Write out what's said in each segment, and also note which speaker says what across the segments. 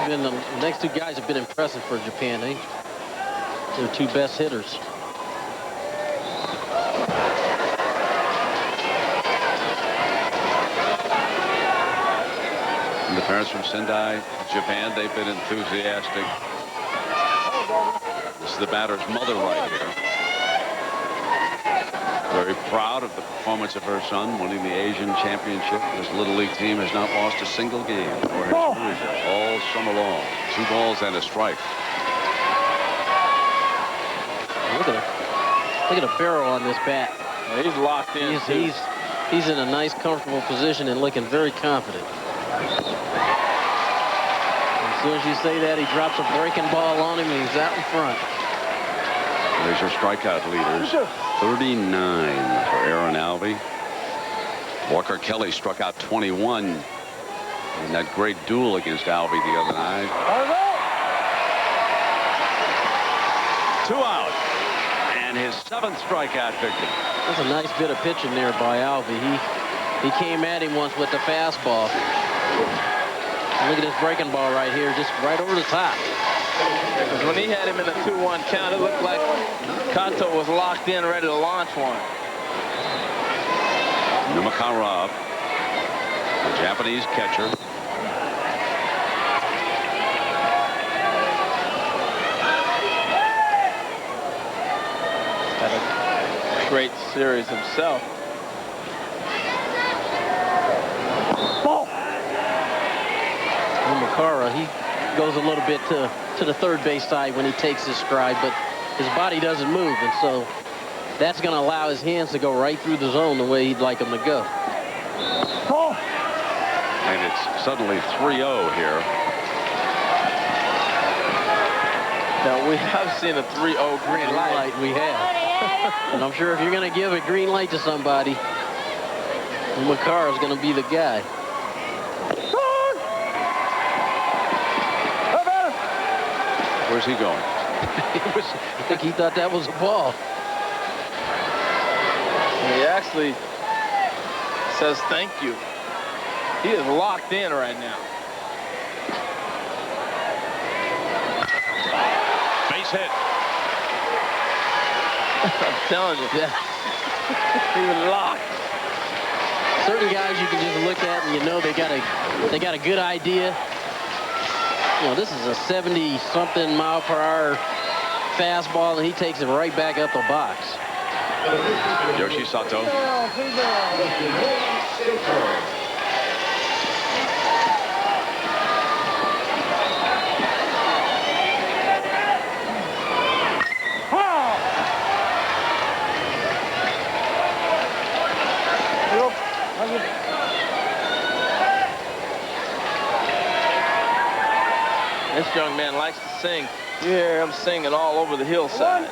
Speaker 1: The next two guys have been impressive for Japan. They're two best hitters.
Speaker 2: And the parents from Sendai, Japan, they've been enthusiastic. This is the batter's mother right here. Very proud of the performance of her son winning the Asian Championship. This Little League team has not lost a single game for his career all summer long. 2 balls and a strike.
Speaker 1: Look at the barrel on this bat.
Speaker 3: Well, he's locked in.
Speaker 1: He's in a nice, comfortable position and looking very confident. As soon as you say that, he drops a breaking ball on him and he's out in front.
Speaker 2: There's your strikeout leaders. 39 for Aaron Alvey. Walker Kelly struck out 21 in that great duel against Alvey the other night. 2 out. And his 7th strikeout victory.
Speaker 1: That's a nice bit of pitching there by Alvey. He came at him once with the fastball. Look at this breaking ball right here, just right over the top.
Speaker 3: When he had him in a 2-1 count, it looked like Kato was locked in, ready to launch one.
Speaker 2: Numakarov, the Japanese catcher.
Speaker 3: Had a great series himself.
Speaker 1: Numakara, he goes a little bit to the third base side when he takes his stride, but his body doesn't move, and so that's going to allow his hands to go right through the zone the way he'd like them to go.
Speaker 2: And it's suddenly 3-0 here.
Speaker 3: Now, we have seen a 3-0 green light.
Speaker 1: We have. And I'm sure if you're going to give a green light to somebody, Numakara is going to be the guy.
Speaker 2: Where's he going?
Speaker 1: I think he thought that was a ball.
Speaker 3: He actually says thank you. He is locked in right now.
Speaker 2: Base hit.
Speaker 3: I'm telling you.
Speaker 1: Yeah.
Speaker 3: He was locked.
Speaker 1: Certain guys you can just look at and you know they got a good idea. You know, this is a 70-something mile-per-hour fastball, and he takes it right back up the box.
Speaker 2: Yoshi Sato.
Speaker 3: This young man likes to sing. You hear him singing all over the hillside.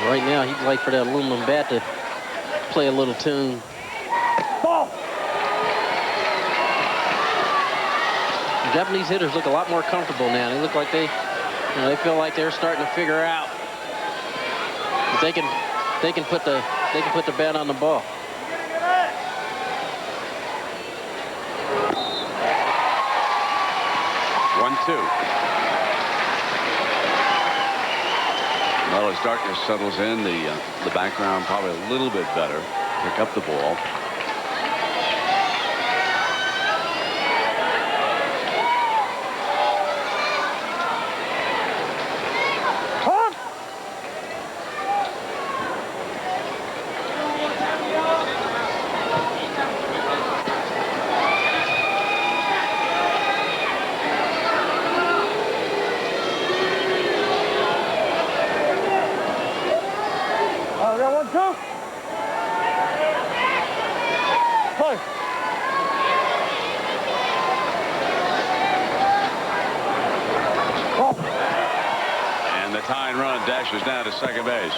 Speaker 1: Right now, he'd like for that aluminum bat to play a little tune. The Japanese hitters look a lot more comfortable now. They look like they feel like they're starting to figure out that they can put the bat on the ball.
Speaker 2: Well, as darkness settles in, the background probably a little bit better. Pick up the ball. Dashes down to second base.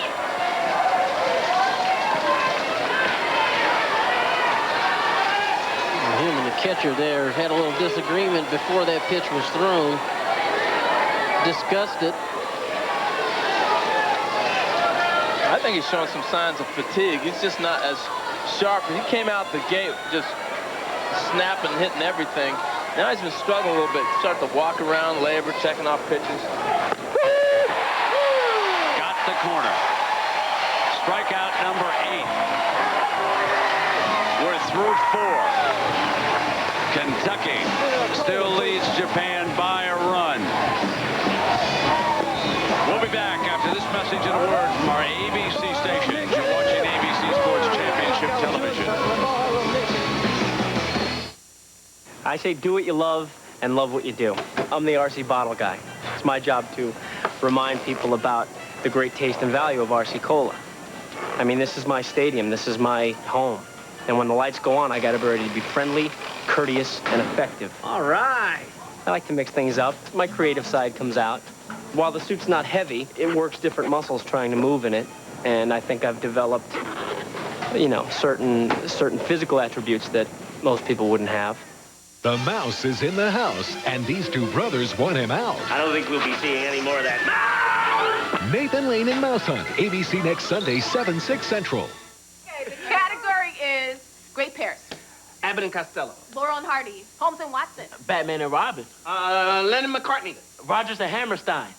Speaker 1: Him and the catcher there had a little disagreement before that pitch was thrown. Discussed it.
Speaker 3: I think he's showing some signs of fatigue. He's just not as sharp. He came out the gate just snapping, hitting everything. Now he's been struggling a little bit. Start to walk around, labor, checking off pitches.
Speaker 2: Got the corner. Strikeout number 8. We're through 4. Kentucky still leads Japan by a run. We'll be back after this message and a word from our ABC station. You're watching ABC Sports Championship Television.
Speaker 4: I say do what you love and love what you do. I'm the RC Bottle guy. It's my job to remind people about the great taste and value of RC Cola. I mean, this is my stadium. This is my home. And when the lights go on, I got to be ready to be friendly, courteous, and effective. All right. I like to mix things up. My creative side comes out. While the suit's not heavy, it works different muscles trying to move in it. And I think I've developed, you know, certain physical attributes that most people wouldn't have.
Speaker 5: The mouse is in the house, and these two brothers want him out.
Speaker 4: I don't think we'll be seeing any more of that.
Speaker 5: Nathan Lane and Mouse Hunt, ABC next Sunday, 7, 6 Central.
Speaker 6: Okay, the category is Great Pairs.
Speaker 4: Abbott and Costello.
Speaker 6: Laurel and Hardy. Holmes and Watson.
Speaker 4: Batman and Robin. Lennon McCartney. Rogers and Hammerstein.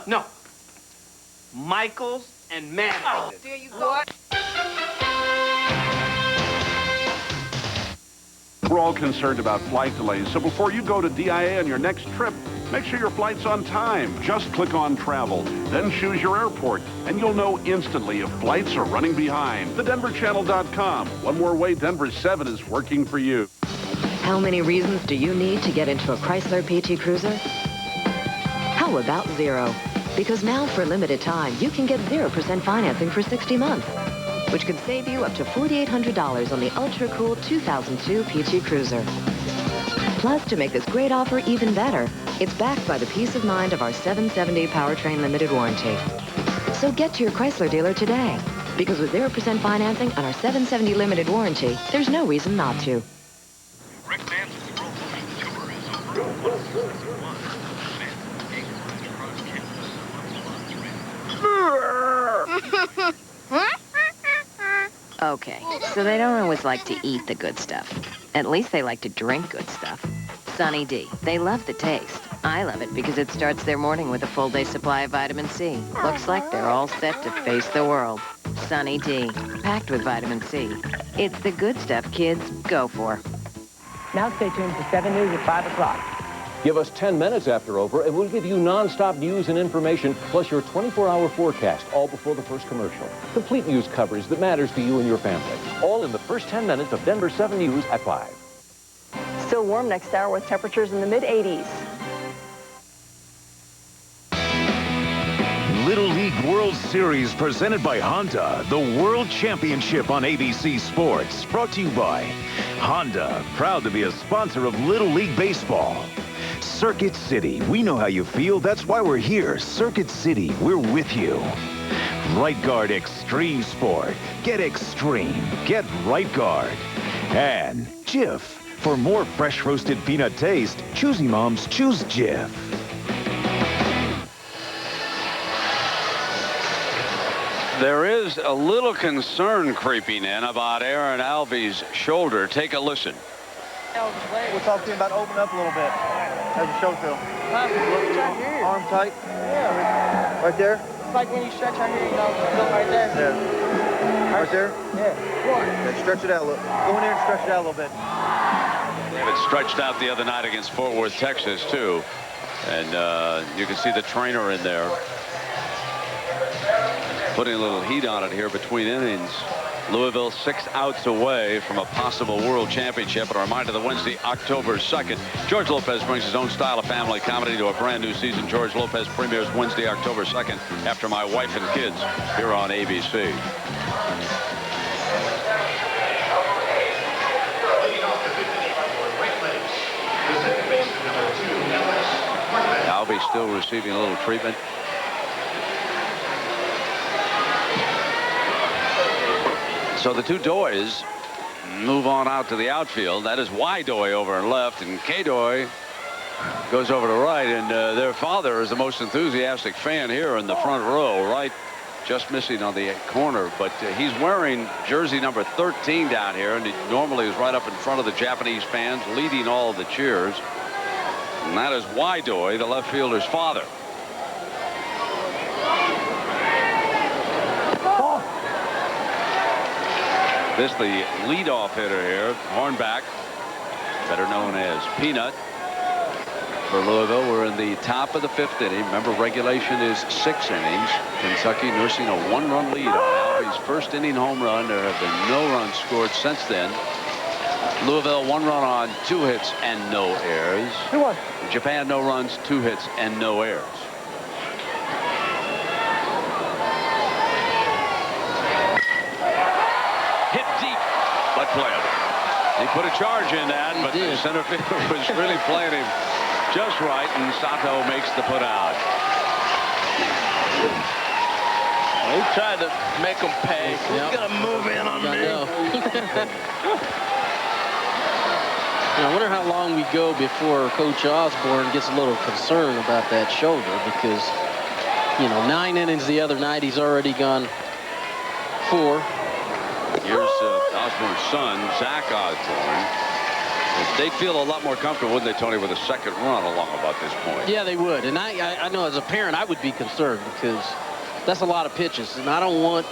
Speaker 4: No. Michaels and Madden.
Speaker 6: There you go.
Speaker 7: We're all concerned about flight delays, so before you go to DIA on your next trip, make sure your flight's on time. Just click on Travel, then choose your airport, and you'll know instantly if flights are running behind. TheDenverChannel.com. One more way Denver 7 is working for you.
Speaker 8: How many reasons do you need to get into a Chrysler PT Cruiser? How about 0? Because now, for a limited time, you can get 0% financing for 60 months, which could save you up to $4,800 on the ultra-cool 2002 PT Cruiser. Plus, to make this great offer even better, it's backed by the peace of mind of our 770 Powertrain Limited Warranty. So get to your Chrysler dealer today, because with 0% financing on our 770 Limited Warranty, there's no reason not to.
Speaker 9: Okay, so they don't always like to eat the good stuff. At least they like to drink good stuff. Sunny D. They love the taste. I love it because it starts their morning with a full day supply of vitamin C. Looks like they're all set to face the world. Sunny D. Packed with vitamin C. It's the good stuff kids go for.
Speaker 4: Now stay tuned for 7 News at 5 o'clock.
Speaker 10: Give us 10 minutes after over, and we'll give you non-stop news and information, plus your 24-hour forecast, all before the first commercial. Complete news coverage that matters to you and your family. All in the first 10 minutes of Denver 7 News at 5.
Speaker 11: Still warm next hour with temperatures in the mid-80s.
Speaker 12: Little League World Series presented by Honda. The World Championship on ABC Sports. Brought to you by Honda. Proud to be a sponsor of Little League Baseball. Circuit City. We know how you feel. That's why we're here. Circuit City. We're with you. Right Guard Extreme Sport. Get extreme. Get Right Guard. And Jif. For more fresh roasted peanut taste, choosy moms choose Jif.
Speaker 2: There is a little concern creeping in about Aaron Alvey's shoulder. Take a listen.
Speaker 13: We'll talk to him about opening up a little bit. How's your shoulder feel?
Speaker 4: Right here.
Speaker 13: Arm tight?
Speaker 4: Yeah.
Speaker 13: Right there?
Speaker 4: It's like when you stretch right here, you know, feel right there.
Speaker 13: Yeah. Right there?
Speaker 4: Yeah.
Speaker 13: Okay, stretch it out a little. Go in there and stretch it out a little bit.
Speaker 2: It stretched out the other night against Fort Worth, Texas, too. And you can see the trainer in there putting a little heat on it here between innings. Louisville 6 outs away from a possible world championship. And a reminder that Wednesday, October 2nd, George Lopez brings his own style of family comedy to a brand new season. George Lopez premieres Wednesday, October 2nd, after My Wife and Kids, here on ABC. Alvey still receiving a little treatment. So the two Doys move on out to the outfield. That is Y Doy over and left, and K Doy goes over to right. And their father is the most enthusiastic fan here in the front row, right just missing on the corner, but he's wearing jersey number 13 down here, and he normally is right up in front of the Japanese fans, leading all of the cheers. And that is Waidoi, the left fielder's father. This the leadoff hitter here, Hornback, better known as Peanut. For Louisville, we're in the top of the 5th inning. Remember, regulation is 6 innings. Kentucky nursing a 1-run lead on Alvy's first inning home run. There have been no runs scored since then. Louisville 1 run on 2 hits and no errors. Japan no runs, 2 hits and no errors. Hit deep, but playable. He put a charge in that, but the center fielder was really playing him just right, and Sato makes the put out.
Speaker 3: Well, he tried to make him pay. He's going to move in on me.
Speaker 1: I wonder how long we go before Coach Osborne gets a little concerned about that shoulder, because, you know, 9 innings the other night, he's already gone 4.
Speaker 2: Here's Osborne's son, Zach Osborne. They'd feel a lot more comfortable, wouldn't they, Tony, with a second run along about this point?
Speaker 1: Yeah, they would. And I know as a parent, I would be concerned, because that's a lot of pitches. And I don't want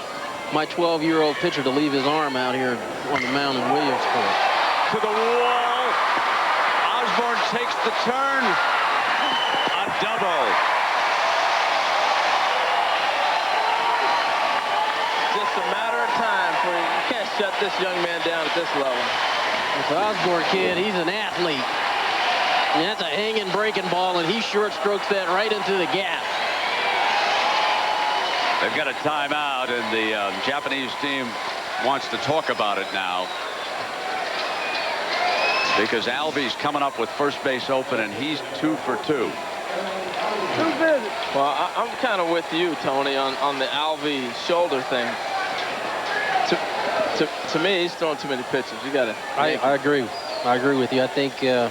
Speaker 1: my 12-year-old pitcher to leave his arm out here on the mound in Williamsport.
Speaker 2: To the wall. Osborne takes the turn. A double.
Speaker 3: Just a matter of time for you. You can't shut this young man down at this level.
Speaker 1: This Osborne kid, he's an athlete. And that's a hanging breaking ball, and he short strokes that right into the gap.
Speaker 2: They've got a timeout, and the Japanese team wants to talk about it now, because Alvy's coming up with first base open, and he's 2 for 2.
Speaker 3: Well, I'm kind of with you, Tony, on the Alvy shoulder thing. To me, he's throwing too many pitches. You got to.
Speaker 1: I agree. I agree with you. I think you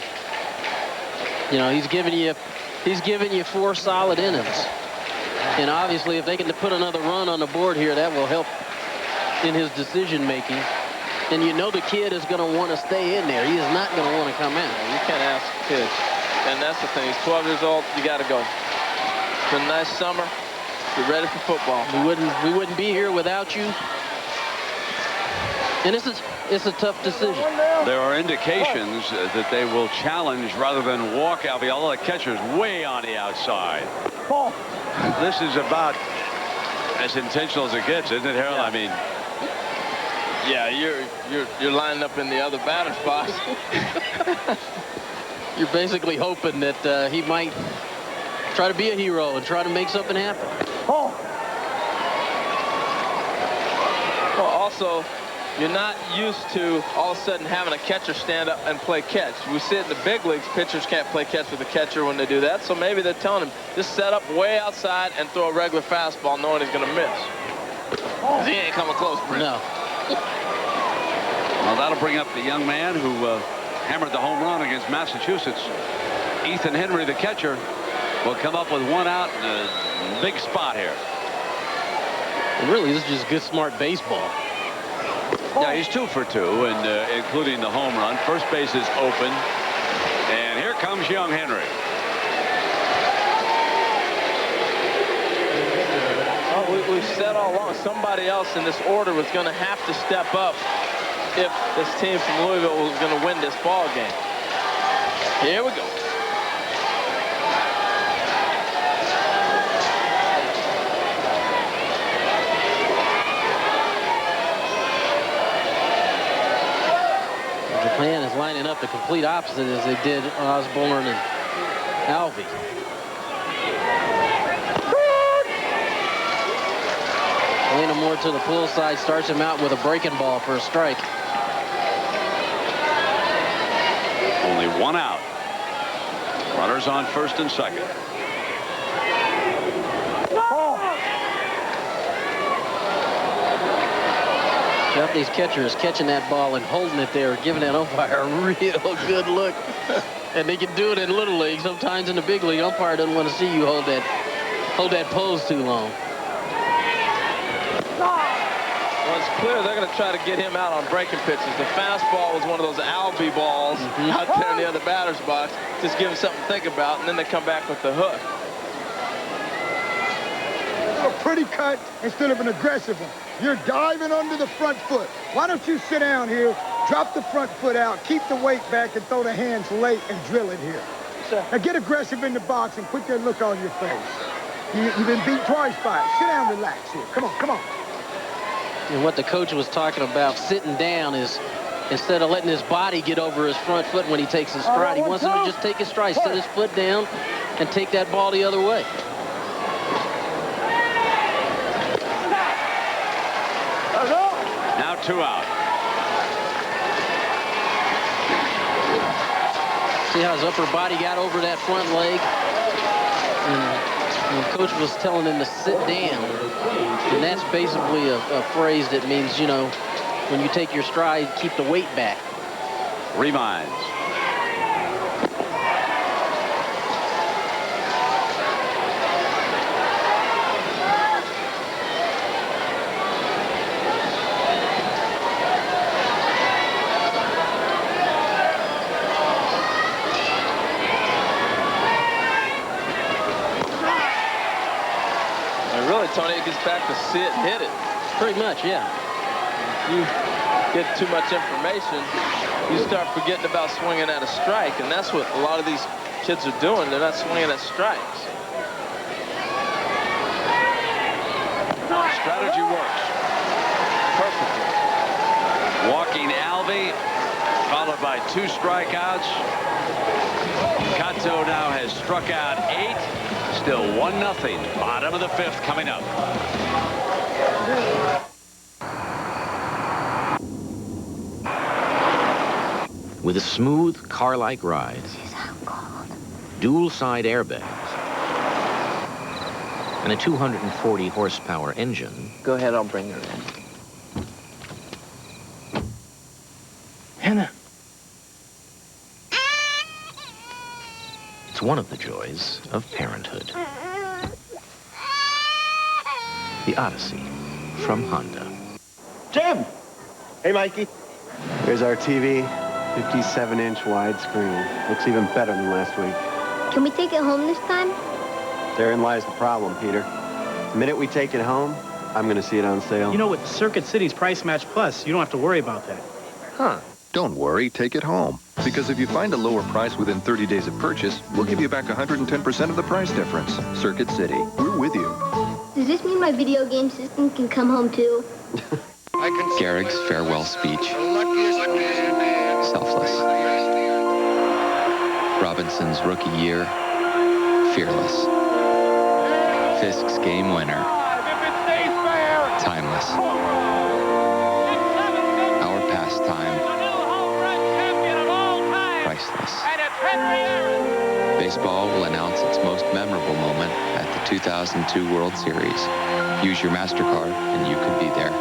Speaker 1: know, he's giving you 4 solid innings, and obviously, if they can put another run on the board here, that will help in his decision making. And you know the kid is going to want to stay in there. He is not going to want to come out.
Speaker 3: You can't ask kids, and that's the thing. He's 12 years old. You got to go. It's been a nice summer. Get ready for football.
Speaker 1: We wouldn't be here without you. And it's a tough decision.
Speaker 2: There are indications that they will challenge rather than walk Alvy, although the catcher's way on the outside. This is about as intentional as it gets, isn't it, Harold?
Speaker 3: Yeah.
Speaker 2: I mean,
Speaker 3: yeah, you're lining up in the other batter spots.
Speaker 1: You're basically hoping that he might try to be a hero and try to make something happen.
Speaker 3: Well, also, you're not used to all of a sudden having a catcher stand up and play catch. We see it in the big leagues. Pitchers can't play catch with a catcher when they do that. So maybe they're telling him, just set up way outside and throw a regular fastball knowing he's going to miss. 'Cause he ain't coming close, Brent.
Speaker 1: No.
Speaker 2: Well, that'll bring up the young man who hammered the home run against Massachusetts. Ethan Henry, the catcher, will come up with 1 out in a big spot here.
Speaker 1: And really, this is just good, smart baseball.
Speaker 2: Yeah, he's 2 for 2, and including the home run. First base is open, and here comes young Henry.
Speaker 3: Well, we've said all along, somebody else in this order was going to have to step up if this team from Louisville was going to win this ball game. Here we go.
Speaker 1: Japan is lining up the complete opposite as they did Osborne and Alvy. Playing him more to the pull side, starts him out with a breaking ball for a strike.
Speaker 2: Only 1 out. Runners on first and second.
Speaker 1: Japanese catcher is catching that ball and holding it there, giving that umpire a real good look. And they can do it in Little League. Sometimes in the big league, umpire doesn't want to see you hold that pose too long.
Speaker 3: Well, it's clear they're going to try to get him out on breaking pitches. The fastball was one of those Albie balls out there in the other batter's box. Just give him something to think about, and then they come back with the hook.
Speaker 14: A pretty cut instead of an aggressive one. You're diving under the front foot. Why don't you sit down here, drop the front foot out, keep the weight back, and throw the hands late and drill it here. Now get aggressive in the box and put that look on your face. You've been beat twice by it. Sit down, relax here. Come on, come on.
Speaker 1: And what the coach was talking about sitting down is instead of letting his body get over his front foot when he takes his stride, he wants him to just take his stride, set his foot down, and take that ball the other way.
Speaker 2: Now 2 out.
Speaker 1: See how his upper body got over that front leg? And the coach was telling him to sit down. And that's basically a phrase that means, you know, when you take your stride, keep the weight back.
Speaker 2: Reminds.
Speaker 3: Tony, it gets back to sit and hit it.
Speaker 1: Pretty much, yeah.
Speaker 3: You get too much information, you start forgetting about swinging at a strike, and that's what a lot of these kids are doing. They're not swinging at strikes.
Speaker 2: Strategy works perfectly. Walking Alvey, followed by 2 strikeouts. Kato now has struck out 8. Still 1-0. Bottom of the 5th coming up.
Speaker 15: With a smooth car-like ride, dual-side airbags, and a 240 horsepower engine.
Speaker 4: Go ahead, I'll bring her in. Hannah.
Speaker 15: It's one of the joys of parenthood. The Odyssey from Honda.
Speaker 16: Jim! Hey, Mikey. There's our TV, 57-inch widescreen. Looks even better than last week.
Speaker 17: Can we take it home this time?
Speaker 16: Therein lies the problem, Peter. The minute we take it home, I'm going to see it on sale.
Speaker 13: You know, with Circuit City's Price Match Plus, you don't have to worry about that.
Speaker 16: Huh.
Speaker 18: Don't worry, take it home. Because if you find a lower price within 30 days of purchase, we'll give you back 110% of the price difference. Circuit City, we're with you.
Speaker 17: Does this mean my video game system can come home too?
Speaker 19: Gehrig's farewell speech. Selfless. Robinson's rookie year. Fearless. Fisk's game winner. Timeless. Our pastime. Priceless. Baseball will announce its most memorable moment at the 2002 World Series. Use your MasterCard and you could be there.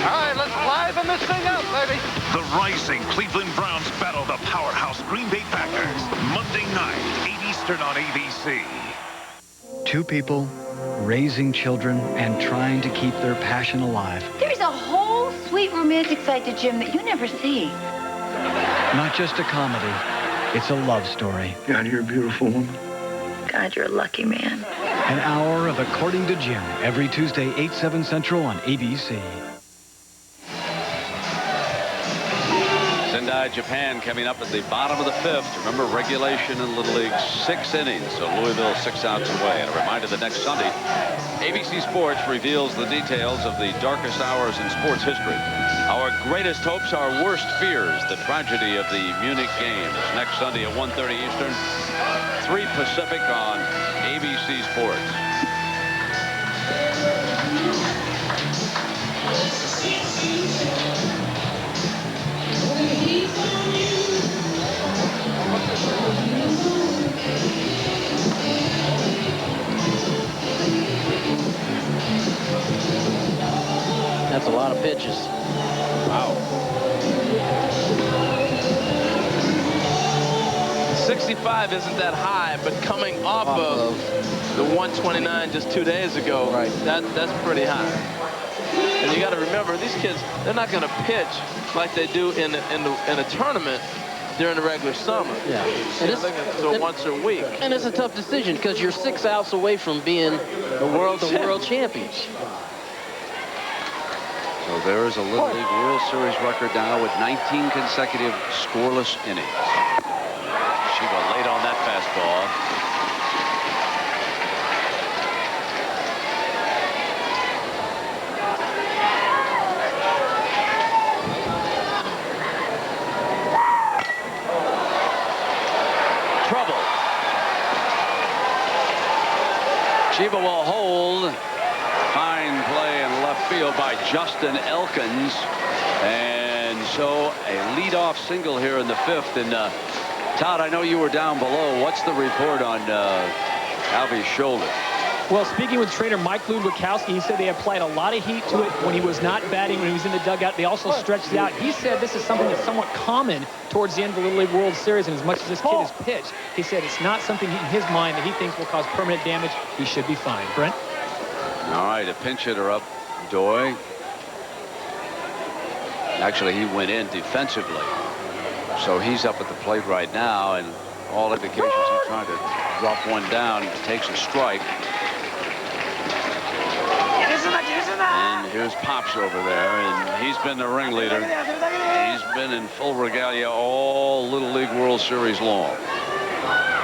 Speaker 20: All right, let's liven this thing up, baby.
Speaker 12: The rising Cleveland Browns battle the powerhouse Green Bay Packers. Monday night, 8 Eastern on ABC.
Speaker 21: 2 people raising children and trying to keep their passion alive.
Speaker 22: There's a whole sweet romantic side to Jim that you never see.
Speaker 21: Not just a comedy, it's a love story.
Speaker 23: God, you're a beautiful woman.
Speaker 22: God, you're a lucky man.
Speaker 21: An hour of According to Jim, every Tuesday, 8, 7 Central on ABC.
Speaker 2: Sendai, Japan coming up at the bottom of the 5th. Remember, regulation in Little League, 6 innings, so Louisville 6 outs away. And a reminder that next Sunday, ABC Sports reveals the details of the darkest hours in sports history. Our greatest hopes, our worst fears, the tragedy of the Munich games. Next Sunday at 1:30 Eastern, 3 Pacific on ABC Sports.
Speaker 1: That's a lot of pitches.
Speaker 2: Wow.
Speaker 3: 65 isn't that high, but coming off of the 129 just 2 days ago, right? That's pretty high. And you got to remember, these kids, they're not going to pitch like they do in a tournament during the regular summer.
Speaker 1: Yeah.
Speaker 3: They're going to throw once a week.
Speaker 1: And it's a tough decision because you're 6 outs away from being the world champions.
Speaker 2: So there is a Little League World Series record now with 19 consecutive scoreless innings. Shiba late on that fastball. Trouble. Shiba will hold. Fine play in left field by Justin Elkins. And so a leadoff single here in the 5th. And Todd, I know you were down below. What's the report on Alvy's shoulder?
Speaker 5: Well, speaking with trainer Mike Ludwikowski, he said they applied a lot of heat to it when he was not batting, when he was in the dugout. They also stretched it out. He said this is something that's somewhat common towards the end of the Little League World Series, and as much as this kid has pitched, he said it's not something in his mind that he thinks will cause permanent damage. He should be fine. Brent?
Speaker 2: All right, a pinch hitter up, Doy. Actually, he went in defensively. So he's up at the plate right now, and all indications he's trying to drop one down. Takes a strike. And here's Pops over there, and he's been the ringleader. He's been in full regalia all Little League World Series long.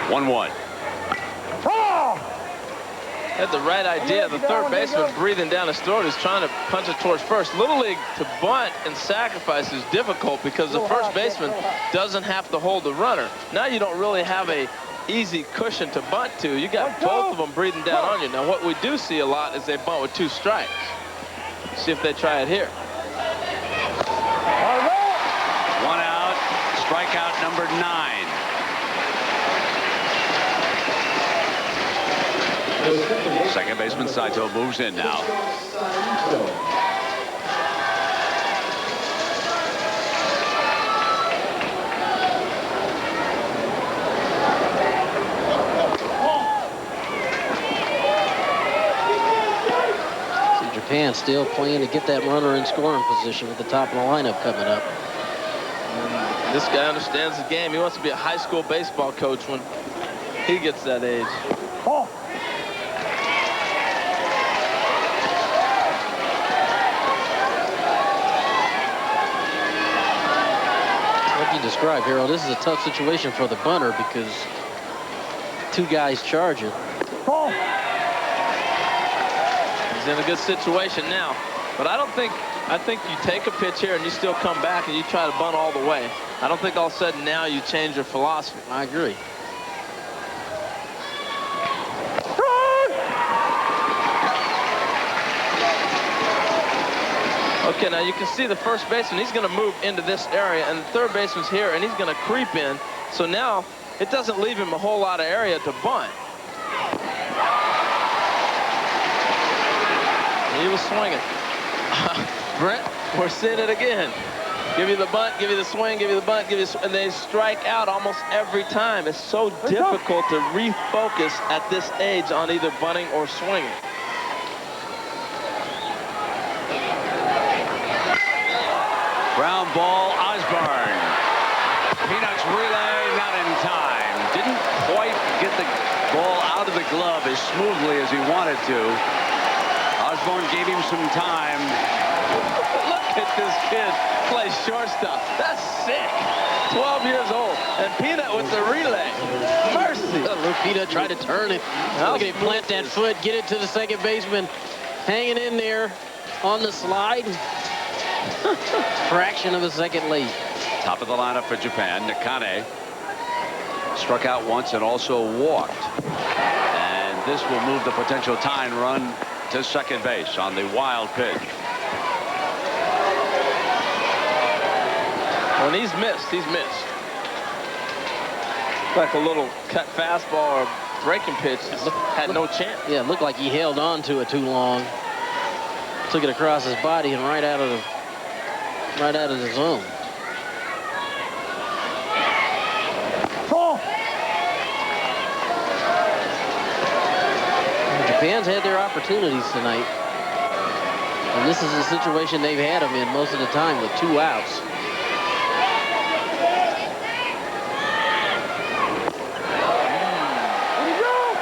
Speaker 2: 1-1.
Speaker 3: Had the right idea. The third baseman breathing down his throat is trying to punch it towards first. Little League to bunt and sacrifice is difficult because the first baseman doesn't have to hold the runner. Now you don't really have a easy cushion to bunt to. You got both of them breathing down on you. Now what we do see a lot is they bunt with 2 strikes. See if they try it here.
Speaker 2: 1 out. Strikeout number 9. Second baseman Saito moves in now.
Speaker 1: See Japan still playing to get that runner in scoring position at the top of the lineup coming up.
Speaker 3: This guy understands the game. He wants to be a high school baseball coach when he gets that age.
Speaker 1: What you described, Harold, this is a tough situation for the bunter because 2 guys charge it.
Speaker 3: He's in a good situation now. But I think you take a pitch here and you still come back and you try to bunt all the way. I don't think all of a sudden now you change your philosophy.
Speaker 1: I agree.
Speaker 3: Okay, now you can see the first baseman, he's going to move into this area, and the third baseman's here, and he's going to creep in. So now it doesn't leave him a whole lot of area to bunt. He was swinging. Brent, we're seeing it again. Give you the bunt, give you the swing, give you the bunt, give you the and they strike out almost every time. It's so difficult to refocus at this age on either bunting or swinging.
Speaker 2: Ground ball, Osborne. Peanuts relay, not in time. Didn't quite get the ball out of the glove as smoothly as he wanted to. Osborne gave him some time.
Speaker 3: Look at this kid play shortstop. That's sick. 12 years old. And Peanut with the relay. Mercy.
Speaker 1: Look, Peanut tried to turn it. Look at him plant that foot, get it to the second baseman. Hanging in there on the slide. Fraction of a second late.
Speaker 2: Top of the lineup for Japan, Nakane. Struck out once and also walked. And this will move the potential tying run to second base on the wild pitch.
Speaker 3: When he's missed, he's missed. Like a little cut fastball or breaking pitch, had no chance.
Speaker 1: Yeah, it looked like he held on to it too long. Took it across his body and right out of the zone. Japan's had their opportunities tonight. And And this is the situation they've had him in most of the time with 2 outs.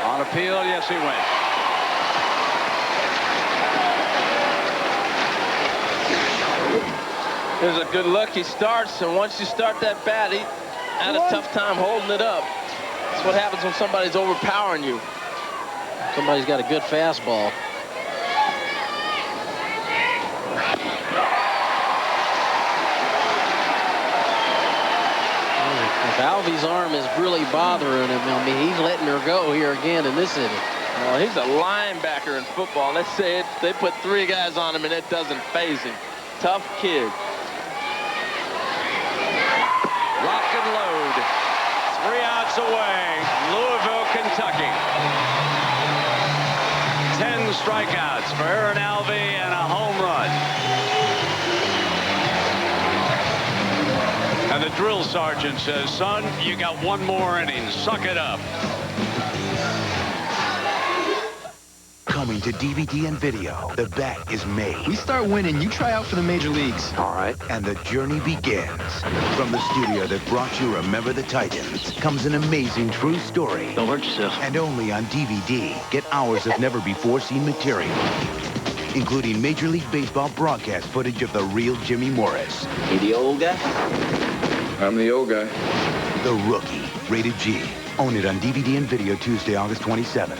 Speaker 2: On appeal, yes, he went.
Speaker 3: Here's a good look. He starts, and once you start that bat, he had a tough time holding it up. That's what happens when somebody's overpowering you.
Speaker 1: Somebody's got a good fastball. If Alvey's arm is really bothering him, I mean, he's letting her go here again in this inning.
Speaker 3: Well, he's a linebacker in football. Let's say they put 3 guys on him, and it doesn't faze him. Tough kid.
Speaker 2: Lock and load. 3 outs away. Louisville, Kentucky. 10 strikeouts for Aaron Alvey and a home run. And the drill sergeant says, son, you got 1 more inning. Suck it up.
Speaker 12: Coming to DVD and video, the bet is made.
Speaker 6: We start winning, you try out for the major leagues.
Speaker 12: All right. And the journey begins. From the studio that brought you Remember the Titans comes an amazing true story.
Speaker 6: Don't hurt yourself.
Speaker 12: And only on DVD. Get hours of never-before-seen material, including Major League Baseball broadcast footage of the real Jimmy Morris.
Speaker 6: You the old guy?
Speaker 18: I'm the old guy.
Speaker 12: The Rookie, rated G. Own it on DVD and video Tuesday, August 27th.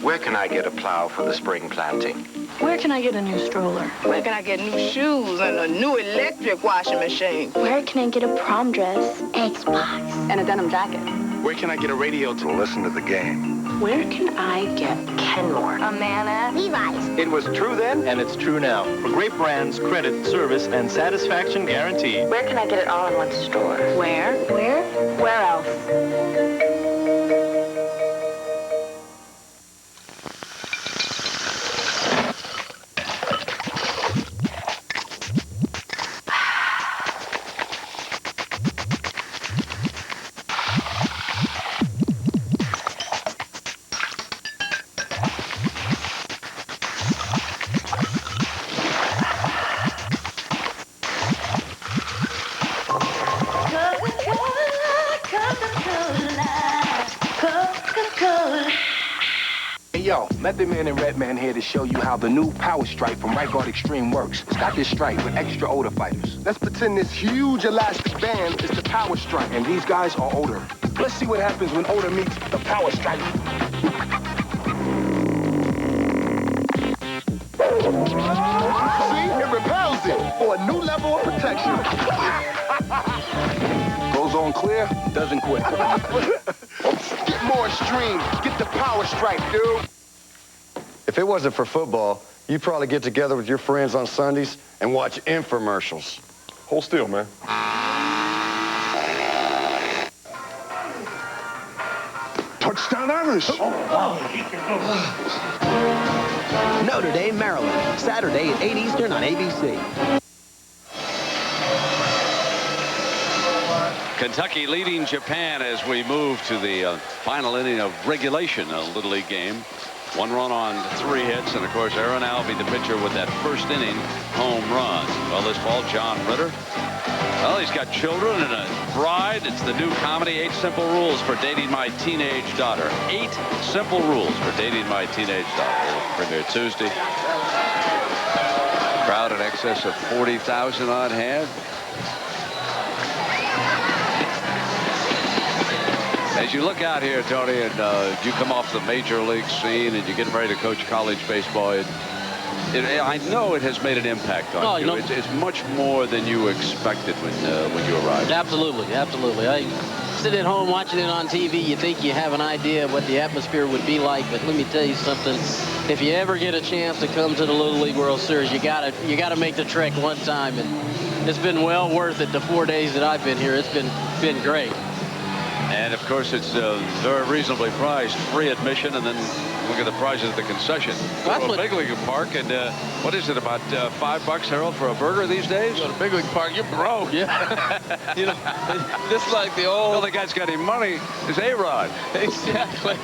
Speaker 7: Where can I get a plow for the spring planting?
Speaker 23: Where can I get a new stroller?
Speaker 24: Where can I get new shoes and a new electric washing machine?
Speaker 23: Where can I get a prom dress, Xbox, and a denim jacket?
Speaker 7: Where can I get a radio to listen to the game?
Speaker 23: Where can I get Kenmore?
Speaker 24: A man at
Speaker 23: Levi's.
Speaker 6: It was true then, and it's true now. For great brands, credit, service, and satisfaction guaranteed.
Speaker 23: Where can I get it all in one store? Where? Where else?
Speaker 7: Yo, Method Man and Redman here to show you how the new Power Stripe from Right Guard Extreme works. It's got this stripe with extra odor fighters. Let's pretend this huge elastic band is the Power Stripe, and these guys are odor. Let's see what happens when odor meets the Power Stripe. See? It repels it for a new level of protection. Goes on clear, doesn't quit. Get more extreme. Get the Power Stripe, dude.
Speaker 25: If it wasn't for football, you'd probably get together with your friends on Sundays and watch infomercials.
Speaker 18: Hold still, man. Touchdown Irish.
Speaker 26: Notre Dame, Maryland. Saturday at 8 Eastern on ABC.
Speaker 2: Kentucky leading Japan as we move to the final inning of regulation, a Little League game. 1 run on 3 hits, and of course Aaron Alvey, the pitcher, with that first inning home run. Well, this fall, John Ritter. Well, he's got children and a bride. It's the new comedy, 8 Simple Rules for Dating My Teenage Daughter. 8 Simple Rules for Dating My Teenage Daughter. Premiere Tuesday. Crowd in excess of 40,000 on hand. As you look out here, Tony, and you come off the major league scene and you get ready to coach college baseball, I know it has made an impact on you. It's much more than you expected when you arrived.
Speaker 1: Absolutely, absolutely. I sit at home watching it on TV. You think you have an idea of what the atmosphere would be like, but let me tell you something. If you ever get a chance to come to the Little League World Series, you gotta make the trek one time, and it's been well worth it. The 4 days that I've been here, it's been great.
Speaker 2: And of course, it's very reasonably priced, free admission, and then look at the prices at the concession. Go to a Big League Park, and what is it, about $5, Harold, for a burger these days?
Speaker 3: Go to Big League Park, you're broke. Yeah. You know, this is like the old...
Speaker 2: The only guy's got any money is A-Rod.
Speaker 3: Exactly.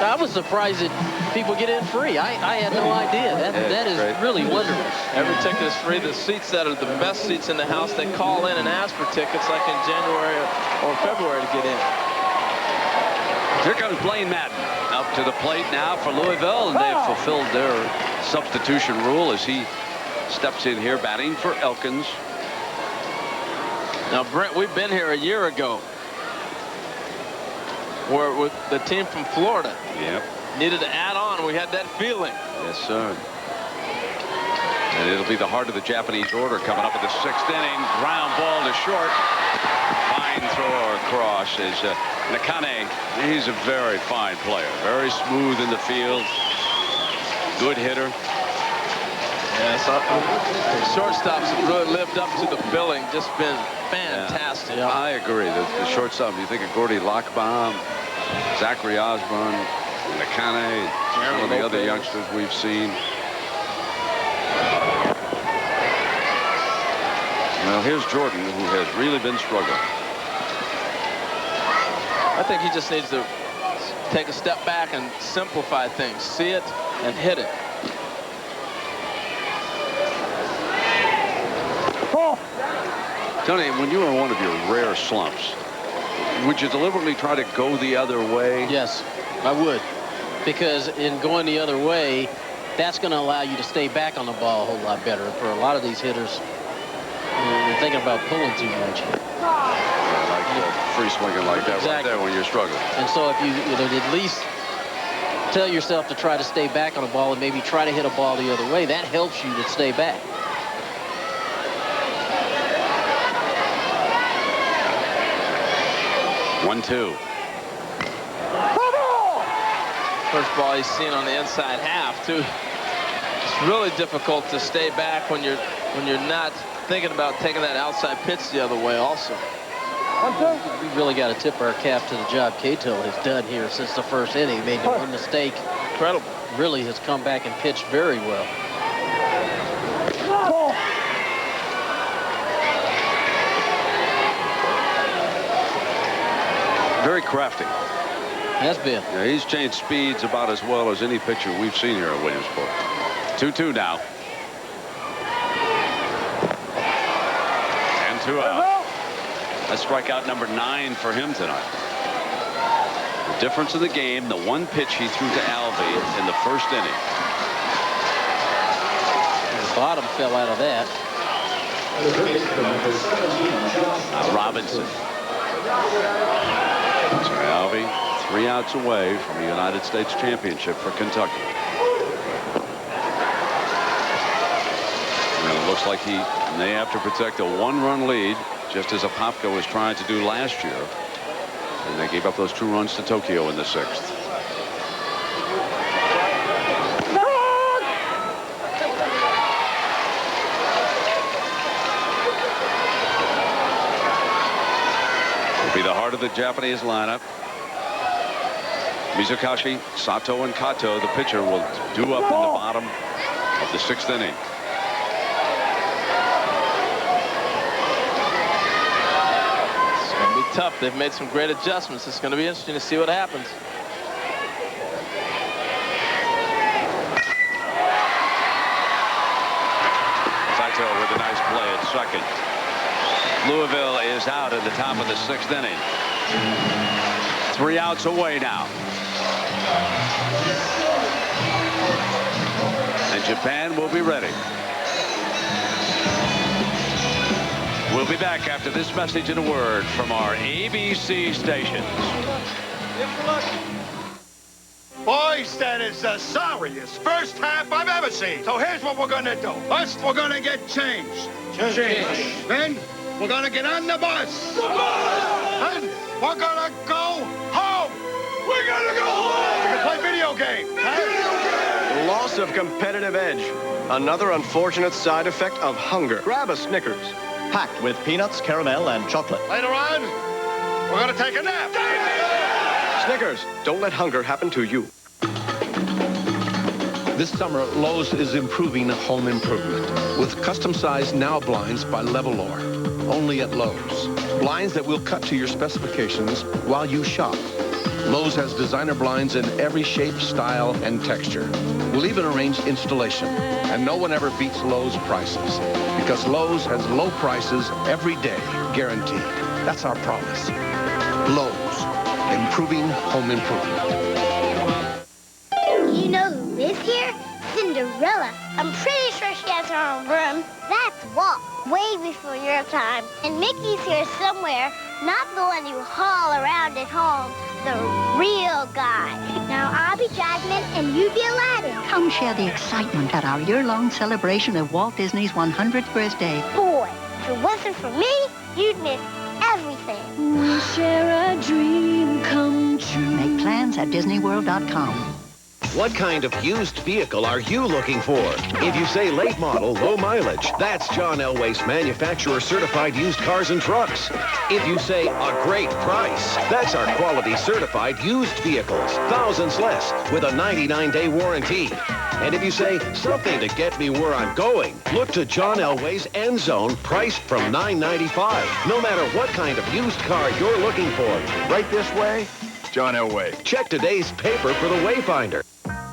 Speaker 1: I was surprised that people get in free. I had no idea. That is
Speaker 3: great.
Speaker 1: Really wonderful.
Speaker 3: Every ticket is free. The seats that are the best seats in the house, they call in and ask for tickets like in January or February to get in.
Speaker 2: Here comes Blaine Madden up to the plate now for Louisville, and they've fulfilled their substitution rule as he steps in here batting for Elkins.
Speaker 3: Now, Brent, we've been here a year ago where with the team from Florida needed to add on. We had that feeling.
Speaker 2: Yes, sir. And it'll be the heart of the Japanese order coming up in the 6th inning. Ground ball to short. Fine throw across is Nakane. He's a very fine player. Very smooth in the field. Good hitter.
Speaker 3: Yes, shortstops have really lived up to the billing. Just been fantastic.
Speaker 2: Yeah, I agree. The shortstop, you think of Gordy Lockbaum, Zachary Osborne, Nakane, some of the other youngsters we've seen. Well, here's Jordan, who has really been struggling.
Speaker 3: I think he just needs to take a step back and simplify things. See it and hit it.
Speaker 2: Tony, when you were in one of your rare slumps, would you deliberately try to go the other way?
Speaker 1: Yes, I would. Because in going the other way, that's going to allow you to stay back on the ball a whole lot better. For a lot of these hitters, you're thinking about pulling too much.
Speaker 2: Free swinging like that right there when you're struggling.
Speaker 1: And so if you at least tell yourself to try to stay back on the ball and maybe try to hit a ball the other way, that helps you to stay back.
Speaker 2: One-two.
Speaker 3: First ball he's seen on the inside half too. It's really difficult to stay back when you're not thinking about taking that outside pitch the other way also.
Speaker 1: We really got to tip our cap to the job Cato has done here since the first inning. He made one mistake.
Speaker 3: Incredible.
Speaker 1: Really has come back and pitched very well.
Speaker 2: Very crafty.
Speaker 1: Has been.
Speaker 2: Yeah, he's changed speeds about as well as any pitcher we've seen here at Williamsport. 2-2 now. And 2 out. That's strikeout number 9 for him tonight. The difference in the game, the one pitch he threw to Alvey in the first inning.
Speaker 1: The bottom fell out of that.
Speaker 2: Robinson. So Alvey, 3 outs away from the United States Championship for Kentucky. And it looks like he may have to protect a 1-run lead, just as Apopka was trying to do last year. And they gave up those 2 runs to Tokyo in the 6th. Will be the heart of the Japanese lineup. Mizukashi, Sato, and Kato, the pitcher, will do up in the bottom of the 6th inning.
Speaker 3: It's going to be tough. They've made some great adjustments. It's going to be interesting to see what happens.
Speaker 2: Sato with a nice play at second. Louisville is out at the top of the 6th inning. 3 outs away now. And Japan will be ready. We'll be back after this message and a word from our ABC stations.
Speaker 20: Boys, that is the sorriest first half I've ever seen. So here's what we're gonna do. First, we're gonna get changed. Change. Then, we're gonna get on the bus. The bus! Then, we're gonna go home. We're gonna go home. We can play video games.
Speaker 16: Loss of competitive edge. Another unfortunate side effect of hunger. Grab a Snickers.
Speaker 6: Packed with peanuts, caramel, and chocolate.
Speaker 20: Later on, we're gonna take a nap.
Speaker 4: Snickers, don't let hunger happen to you. This summer, Lowe's is improving home improvement with custom-sized Now blinds by Levelor. Only at Lowe's. Blinds that will cut to your specifications while you shop. Lowe's has designer blinds in every shape, style, and texture. We'll even arrange installation. And no one ever beats Lowe's prices. Because Lowe's has low prices every day, guaranteed. That's our promise. Lowe's, improving home improvement.
Speaker 17: You know who lives here? Cinderella. I'm pretty sure she has her own room. That's Walt, way before your time. And Mickey's here somewhere, not the one you haul around at home, the real guy. Now I'll be Jasmine and you be Aladdin.
Speaker 8: Come share the excitement at our year-long celebration of Walt Disney's 100th birthday.
Speaker 17: Boy, if it wasn't for me, you'd miss everything.
Speaker 8: We share a dream come true. Make plans at DisneyWorld.com.
Speaker 9: What kind of used vehicle are you looking for? If you say late model, low mileage, that's John Elway's manufacturer certified used cars and trucks. If you say a great price, that's our quality certified used vehicles, thousands less, with a 99-day warranty. And if you say something to get me where I'm going, look to John Elway's End Zone, priced from $9.95. No matter what kind of used car you're looking for. Right this way, John Elway. Check today's paper for the Wayfinder.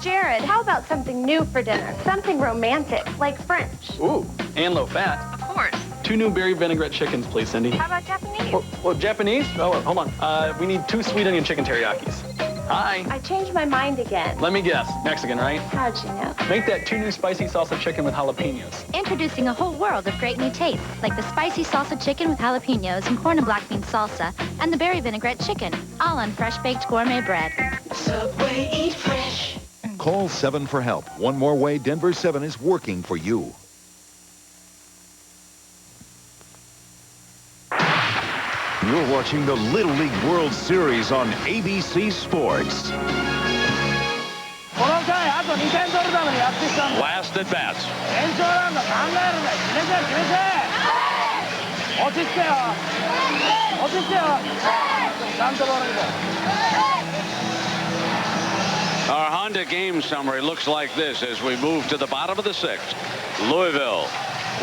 Speaker 23: Jared, how about something new for dinner? Something romantic, like French.
Speaker 10: Ooh, and low fat.
Speaker 23: Of course.
Speaker 10: 2 new berry vinaigrette chickens, please, Cindy.
Speaker 23: How about Japanese?
Speaker 10: Well, Japanese? Oh, hold on. We need 2 sweet onion chicken teriyakis. Hi.
Speaker 23: I changed my mind again.
Speaker 10: Let me guess. Mexican, right?
Speaker 23: How'd you know?
Speaker 10: Make that 2 new spicy salsa chicken with jalapenos.
Speaker 11: Introducing a whole world of great new tastes, like the spicy salsa chicken with jalapenos and corn and black bean salsa, and the berry vinaigrette chicken, all on fresh-baked gourmet bread.
Speaker 14: Subway, eat fresh.
Speaker 27: Call 7 for help. One more way, Denver 7 is working for you.
Speaker 12: You're watching the Little League World Series on ABC Sports.
Speaker 2: Last at bats. Our Honda game summary looks like this as we move to the bottom of the 6th. Louisville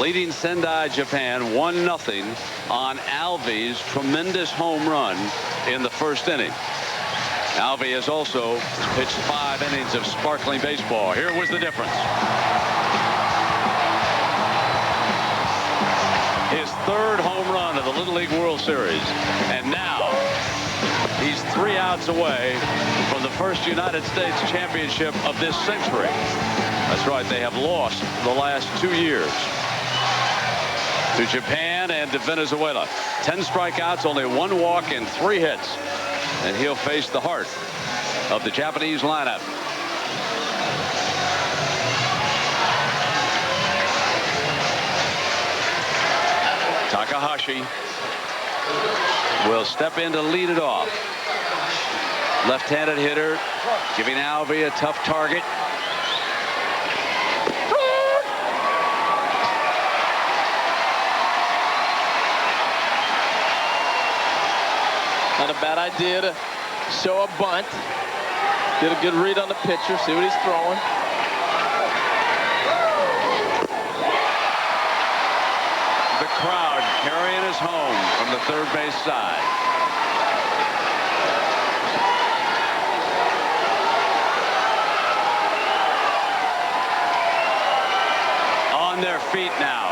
Speaker 2: leading Sendai, Japan 1-0 on Alvey's tremendous home run in the first inning. Alvey has also pitched 5 innings of sparkling baseball. Here was the difference. His 3rd home run of the Little League World Series. And now he's 3 outs away from the first United States championship of this century. That's right, they have lost the last 2 years to Japan and to Venezuela. 10 strikeouts, only 1 walk and 3 hits. And he'll face the heart of the Japanese lineup. Takahashi will step in to lead it off. Left-handed hitter, giving Alvey a tough target.
Speaker 3: Not a bad idea to show a bunt. Get a good read on the pitcher, see what he's throwing.
Speaker 2: The crowd carrying us home from the third base side. On their feet now.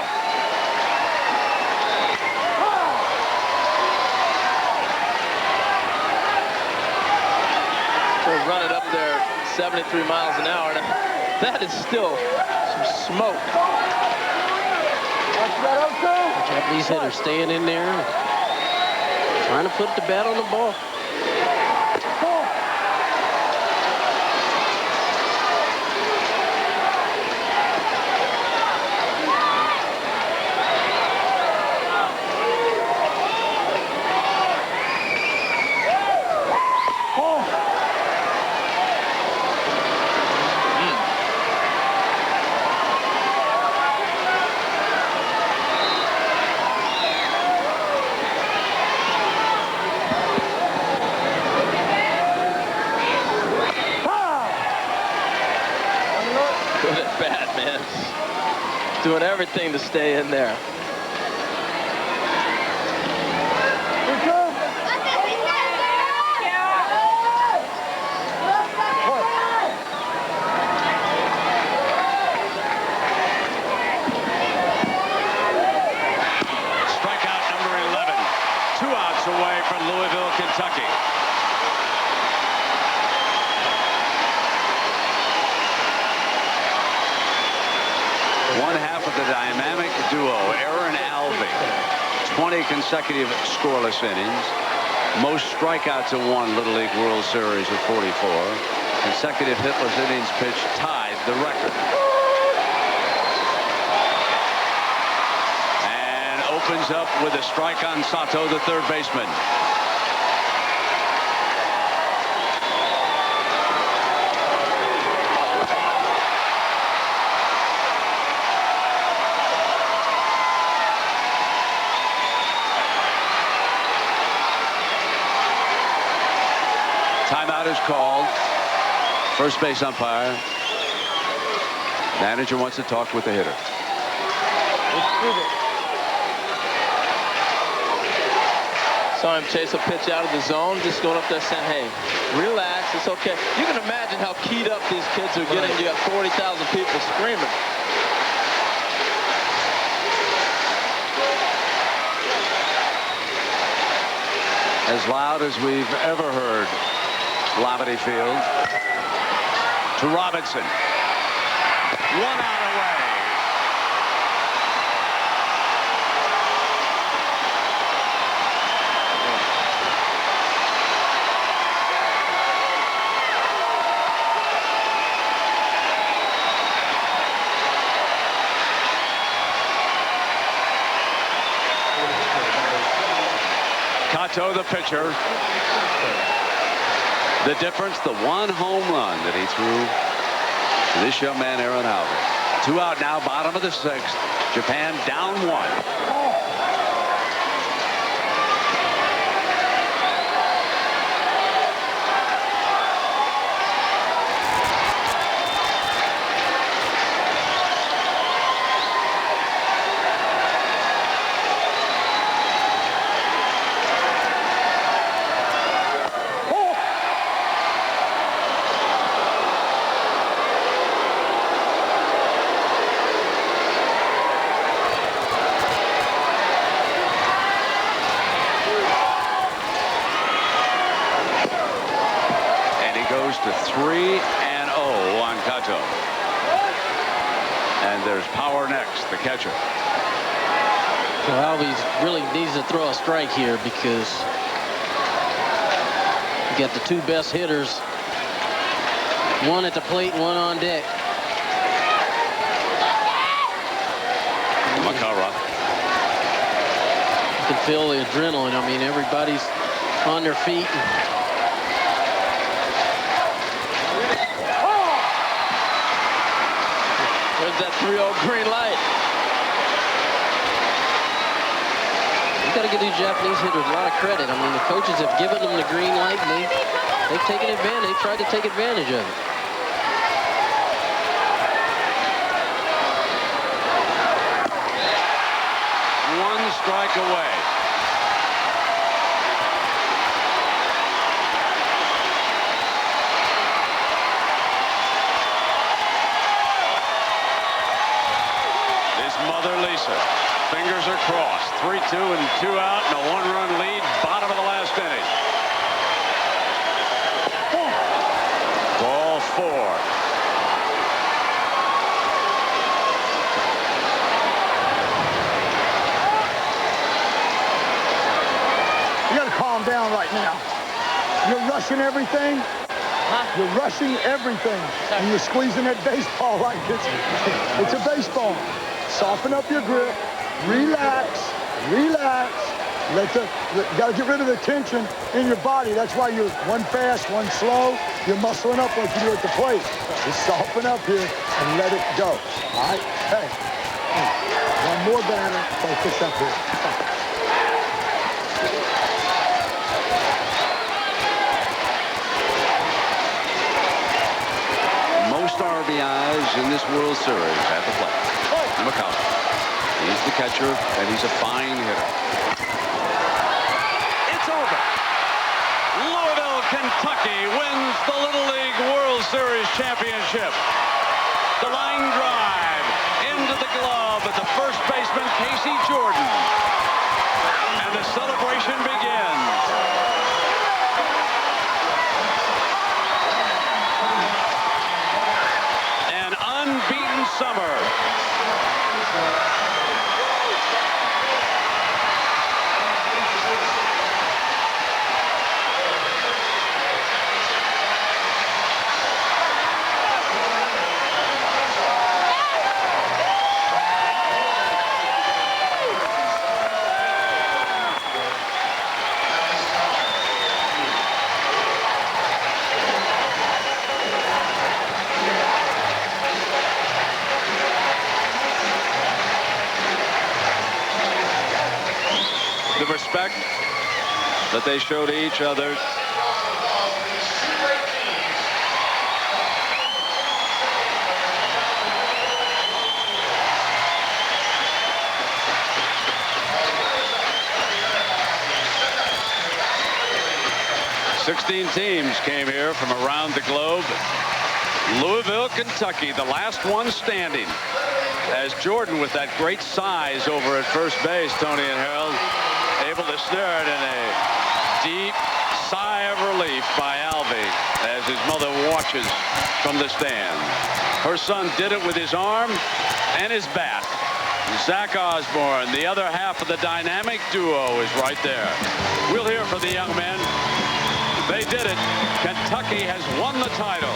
Speaker 3: Run it up there 73 miles an hour. That is still some smoke.
Speaker 1: The Japanese hitter staying in there, trying to put the bat on the ball.
Speaker 3: everything to stay in there.
Speaker 2: Away from Louisville, Kentucky. One half of the dynamic duo, Aaron Alvey. 20 consecutive scoreless innings. Most strikeouts in one Little League World Series with 44. Consecutive hitless innings pitched tied the record. Opens up with a strike on Sato, the third baseman. Timeout is called. First base umpire. Manager wants to talk with the hitter.
Speaker 3: Saw him chase a pitch out of the zone, just going up there saying, hey, relax, it's okay. You can imagine how keyed up these kids are getting. You got 40,000 people screaming.
Speaker 2: As loud as we've ever heard Labadie Field. To Robinson. 1 out away. Kato, the pitcher. The difference, the one home run that he threw to this young man, Aaron Alvey. 2 out now, bottom of the 6th. Japan down 1. To 3-0 on Kato. And there's Power next, the catcher.
Speaker 1: Well, Alvey really needs to throw a strike here because you got the 2 best hitters, one at the plate, one on deck.
Speaker 2: Makara.
Speaker 1: You can feel the adrenaline. I mean, everybody's on their feet.
Speaker 3: There's that 3-0 green light.
Speaker 1: You got to give these Japanese hitters a lot of credit. I mean, the coaches have given them the green light, and they've taken advantage. They've tried to take advantage of it.
Speaker 2: One strike away. Mother Lisa. Fingers are crossed. 3-2 and 2 out and a 1-run lead. Bottom of the last inning. Ball 4.
Speaker 5: You got to calm down right now. You're rushing everything. You're rushing everything. And you're squeezing that baseball like it's a baseball. Soften up your grip. Relax. Relax. You got to get rid of the tension in your body. That's why you're one fast, one slow. You're muscling up like you do at the plate. Just soften up here and let it go. All right? Hey. One more batter. Focus up here.
Speaker 2: Most RBIs in this World Series at the plate. McCollum. He's the catcher, and he's a fine hitter. It's over. Louisville, Kentucky wins the Little League World Series championship. The line drive into the glove of the first baseman, Casey Jordan. And the celebration begins. An unbeaten summer. The respect that they show to each other. Sixteen teams came here from around the globe. Louisville, Kentucky, the last one standing. As Jordan, with that great size over at first base, Tony and Harold, able to snare it in a deep sigh of relief by Alvy as his mother watches from the stand. Her son did it with his arm and his bat. Zach Osborne, the other half of the dynamic duo, is right there. We'll hear from the young men. They did it. Kentucky has won the title.